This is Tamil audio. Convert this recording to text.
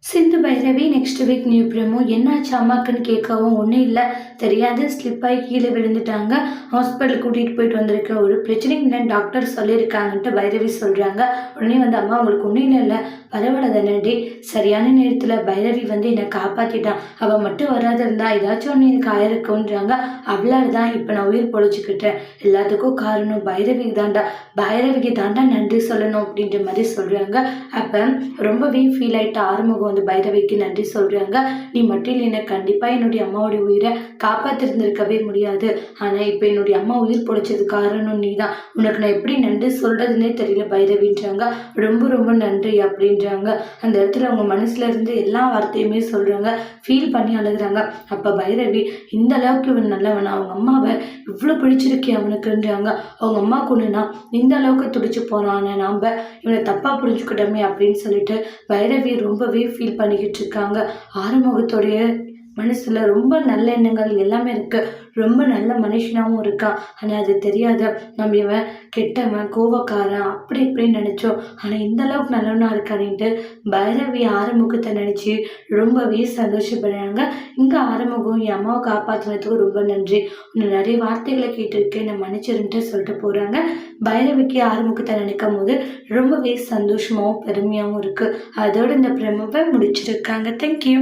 சிந்து Bhairavi next week new promo என்னாச்சு அம்மாக்குன்னு கேட்கவும் ஒன்றும் இல்லை தெரியாது ஸ்லிப்பாகி கீழே விழுந்துட்டாங்க. ஹாஸ்பிட்டல் கூட்டிகிட்டு போயிட்டு வந்திருக்க ஒரு பிரச்சனையும் இல்லைன்னு டாக்டர் சொல்லியிருக்காங்கன்ட்டு பைரவி சொல்கிறாங்க. உடனே அம்மா உங்களுக்கு ஒன்றும் இல்லை பரவாயில்ல தானே சரியான நேரத்தில் பைரவி என்னை காப்பாற்றிட்டான். அவள் மட்டும் வராது இருந்தா ஏதாச்சும் ஒன்று எனக்கு ஆயிருக்குன்றாங்க. அவளால் தான் இப்போ நான் உயிர் பொழைச்சிக்கிட்டேன். எல்லாத்துக்கும் காரணம் பைரவிக்கு தாண்டா நன்றி சொல்லணும் அப்படின்ற மாதிரி சொல்கிறாங்க. அப்போ ரொம்பவே ஃபீல் ஆகிட்ட ஆறுமுகம் பைரவிக்கு நன்றி சொல்றாங்க. நீ மட்டும் இல்லை கண்டிப்பா என்னுடைய அம்மாவுடைய உயிரை காப்பாத்திருந்திருக்கவே முடியாது. ஆனா இப்ப என்னுடைய அம்மா உயிர் பொழைச்சது காரணம் நீதான். உனக்கு நான் எப்படி நன்றி சொல்றதுன்னே தெரியல பைரவின்றாங்க. ரொம்ப ரொம்ப நன்றி அப்படின்றாங்க. அந்த இடத்துல அவங்க மனசுல இருந்து எல்லா வார்த்தையுமே சொல்றாங்க. ஃபீல் பண்ணி அழுகுறாங்க. அப்ப பைரவி இந்த அளவுக்கு இவன் நல்லவனா, அவங்க அம்மாவை இவ்வளவு பிடிச்சிருக்கே அவனுக்குன்றாங்க. அவங்க அம்மா கொண்டுனா இந்த அளவுக்கு துடிச்சு போனான்னு நாம இவனை தப்பா புரிஞ்சுக்கிட்டோமே அப்படின்னு சொல்லிட்டு பைரவி ரொம்பவே ஃபீல் பண்ணிக்கிட்டு இருக்காங்க. ஆறுமுகத்தோடைய மனசுல ரொம்ப நல்ல எண்ணங்கள் எல்லாமே இருக்கு. ரொம்ப நல்ல மனுஷனாகவும் இருக்கான். ஆனால் அது தெரியாத நம்ம இவன் கெட்டவன் கோவக்காரன் அப்படி இப்படின்னு நினைச்சோம். ஆனால் இந்த அளவுக்கு நல்லவனா இருக்கானின்ட்டு பைரவி ஆறுமுகத்தை நினைச்சு ரொம்பவே சந்தோஷப்படுறாங்க. இங்க ஆறுமுகம் என் அம்மாவை காப்பாற்றினதுக்கு ரொம்ப நன்றி. இன்னும் நிறைய வார்த்தைகளை கேட்டிருக்கேன் நான் மன்னிச்சிருன்ட்டு சொல்லிட்டு போறாங்க. பைரவிக்கு ஆறுமுகத்தை நினைக்கும் போது ரொம்பவே சந்தோஷமாகவும் பெருமையாகவும் இருக்கு. அதோட இந்த பிரமவை முடிச்சிருக்காங்க. தேங்க்யூ.